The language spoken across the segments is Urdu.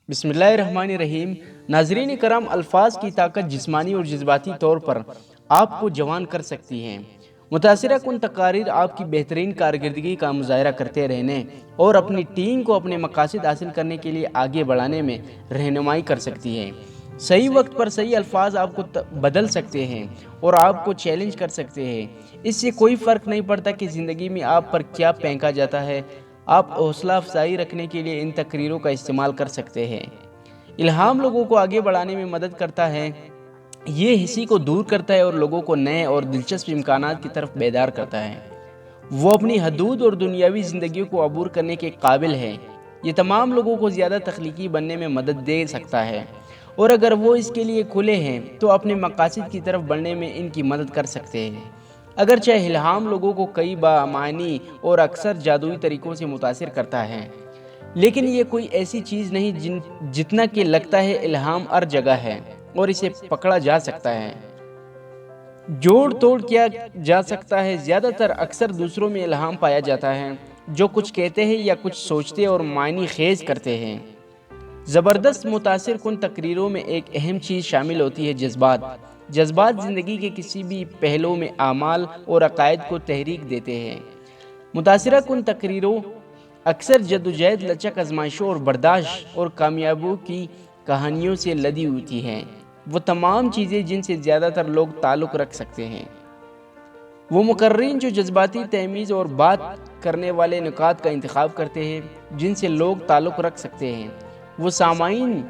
بسم اللہ الرحمن الرحیم۔ ناظرین کرام، الفاظ کی طاقت جسمانی اور جذباتی طور پر آپ کو جوان کر سکتی ہیں۔ متاثرہ کن تقاریر آپ کی بہترین کارکردگی کا مظاہرہ کرتے رہنے اور اپنی ٹیم کو اپنے مقاصد حاصل کرنے کے لیے آگے بڑھانے میں رہنمائی کر سکتی ہیں۔ صحیح وقت پر صحیح الفاظ آپ کو بدل سکتے ہیں اور آپ کو چیلنج کر سکتے ہیں۔ اس سے کوئی فرق نہیں پڑتا کہ زندگی میں آپ پر کیا پھینکا جاتا ہے، آپ حوصلہ افزائی رکھنے کے لیے ان تقریروں کا استعمال کر سکتے ہیں۔ الہام لوگوں کو آگے بڑھانے میں مدد کرتا ہے، یہ ہنسی کو دور کرتا ہے اور لوگوں کو نئے اور دلچسپ امکانات کی طرف بیدار کرتا ہے۔ وہ اپنی حدود اور دنیاوی زندگیوں کو عبور کرنے کے قابل ہے۔ یہ تمام لوگوں کو زیادہ تخلیقی بننے میں مدد دے سکتا ہے، اور اگر وہ اس کے لیے کھلے ہیں تو اپنے مقاصد کی طرف بڑھنے میں ان کی مدد کر سکتے ہیں۔ اگرچہ الہام لوگوں کو کئی بامعنی اور اکثر جادوئی طریقوں سے متاثر کرتا ہے، لیکن یہ کوئی ایسی چیز نہیں جتنا کہ لگتا ہے۔ الہام ہر جگہ ہے اور اسے پکڑا جا سکتا ہے، جوڑ توڑ کیا جا سکتا ہے۔ زیادہ تر اکثر دوسروں میں الہام پایا جاتا ہے، جو کچھ کہتے ہیں یا کچھ سوچتے اور معنی خیز کرتے ہیں۔ زبردست متاثر کن تقریروں میں ایک اہم چیز شامل ہوتی ہے: جذبات۔ جذبات زندگی کے کسی بھی پہلو میں اعمال اور عقائد کو تحریک دیتے ہیں۔ متاثرہ کن تقریروں اکثر جدوجہد، لچک، آزمائشوں اور برداشت اور کامیابیوں کی کہانیوں سے لدی ہوتی ہیں۔ وہ تمام چیزیں جن سے زیادہ تر لوگ تعلق رکھ سکتے ہیں۔ وہ مقررین جو جذباتی، تمیز اور بات کرنے والے نکات کا انتخاب کرتے ہیں جن سے لوگ تعلق رکھ سکتے ہیں، وہ سامعین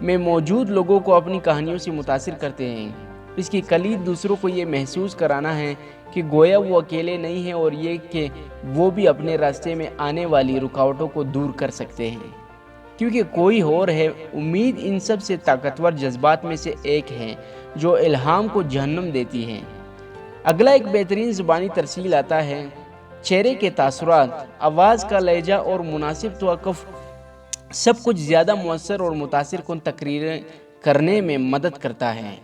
میں موجود لوگوں کو اپنی کہانیوں سے متاثر کرتے ہیں۔ اس کی کلید دوسروں کو یہ محسوس کرانا ہے کہ گویا وہ اکیلے نہیں ہیں، اور یہ کہ وہ بھی اپنے راستے میں آنے والی رکاوٹوں کو دور کر سکتے ہیں، کیونکہ کوئی اور ہے۔ امید ان سب سے طاقتور جذبات میں سے ایک ہے جو الہام کو جہنم دیتی ہے۔ اگلا ایک بہترین زبانی ترسیل آتا ہے۔ چہرے کے تاثرات، آواز کا لہجہ اور مناسب توقف سب کچھ زیادہ مؤثر اور متاثر کن تقریریں کرنے میں مدد کرتا ہے۔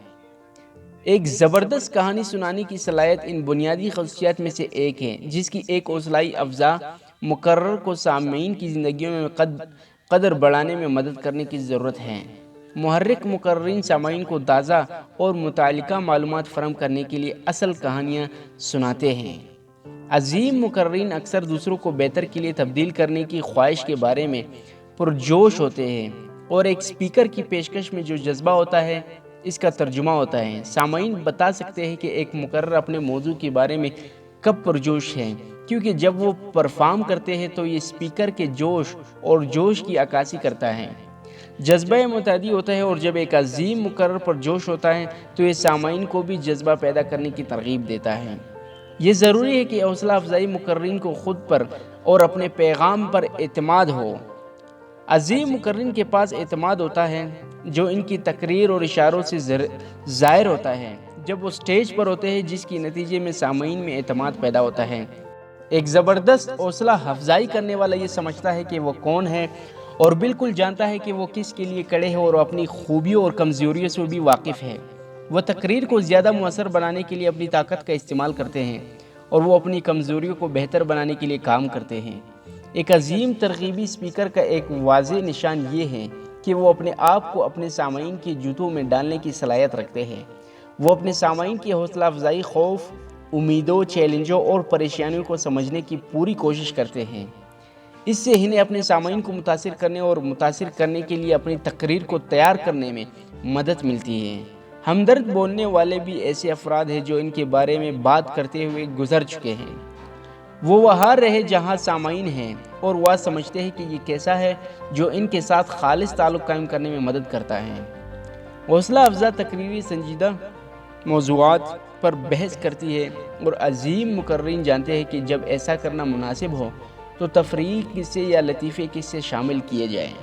ایک زبردست کہانی سنانے کی صلاحیت ان بنیادی خصوصیات میں سے ایک ہے، جس کی ایک حوصلہ افزا مقرر کو سامعین کی زندگیوں میں قدر بڑھانے میں مدد کرنے کی ضرورت ہے۔ محرک مقررین سامعین کو تازہ اور متعلقہ معلومات فراہم کرنے کے لیے اصل کہانیاں سناتے ہیں۔ عظیم مقررین اکثر دوسروں کو بہتر کے لیے تبدیل کرنے کی خواہش کے بارے میں پرجوش ہوتے ہیں، اور ایک اسپیکر کی پیشکش میں جو جذبہ ہوتا ہے اس کا ترجمہ ہوتا ہے۔ سامعین بتا سکتے ہیں کہ ایک مقرر اپنے موضوع کے بارے میں کب پرجوش ہے، کیونکہ جب وہ پرفارم کرتے ہیں تو یہ اسپیکر کے جوش اور جوش کی عکاسی کرتا ہے۔ جذبہ متعدی ہوتا ہے، اور جب ایک عظیم مقرر پرجوش ہوتا ہے تو یہ سامعین کو بھی جذبہ پیدا کرنے کی ترغیب دیتا ہے۔ یہ ضروری ہے کہ حوصلہ افزائی مقررین کو خود پر اور اپنے پیغام پر اعتماد ہو۔ عظیم مقررین کے پاس اعتماد ہوتا ہے جو ان کی تقریر اور اشاروں سے ظاہر ہوتا ہے جب وہ سٹیج پر ہوتے ہیں، جس کی نتیجے میں سامعین میں اعتماد پیدا ہوتا ہے۔ ایک زبردست حوصلہ افزائی کرنے والا یہ سمجھتا ہے کہ وہ کون ہے اور بالکل جانتا ہے کہ وہ کس کے لیے کھڑے ہیں، اور اپنی خوبیوں اور کمزوریوں سے بھی واقف ہے۔ وہ تقریر کو زیادہ مؤثر بنانے کے لیے اپنی طاقت کا استعمال کرتے ہیں، اور وہ اپنی کمزوریوں کو بہتر بنانے کے لیے کام کرتے ہیں۔ ایک عظیم ترغیبی اسپیکر کا ایک واضح نشان یہ ہے کہ وہ اپنے آپ کو اپنے سامعین کے جوتوں میں ڈالنے کی صلاحیت رکھتے ہیں۔ وہ اپنے سامعین کی حوصلہ افزائی، خوف، امیدوں، چیلنجوں اور پریشانیوں کو سمجھنے کی پوری کوشش کرتے ہیں۔ اس سے انہیں اپنے سامعین کو متاثر کرنے اور متاثر کرنے کے لیے اپنی تقریر کو تیار کرنے میں مدد ملتی ہے۔ ہمدرد بولنے والے بھی ایسے افراد ہیں جو ان کے بارے میں بات کرتے ہوئے گزر چکے ہیں۔ وہ وہاں رہے جہاں سامعین ہیں، اور وہ سمجھتے ہیں کہ یہ کیسا ہے جو ان کے ساتھ خالص تعلق قائم کرنے میں مدد کرتا ہے۔ حوصلہ افزا تقریری سنجیدہ موضوعات پر بحث کرتی ہے، اور عظیم مقررین جانتے ہیں کہ جب ایسا کرنا مناسب ہو تو تفریحی قصے یا لطیفے قصے شامل کیے جائیں۔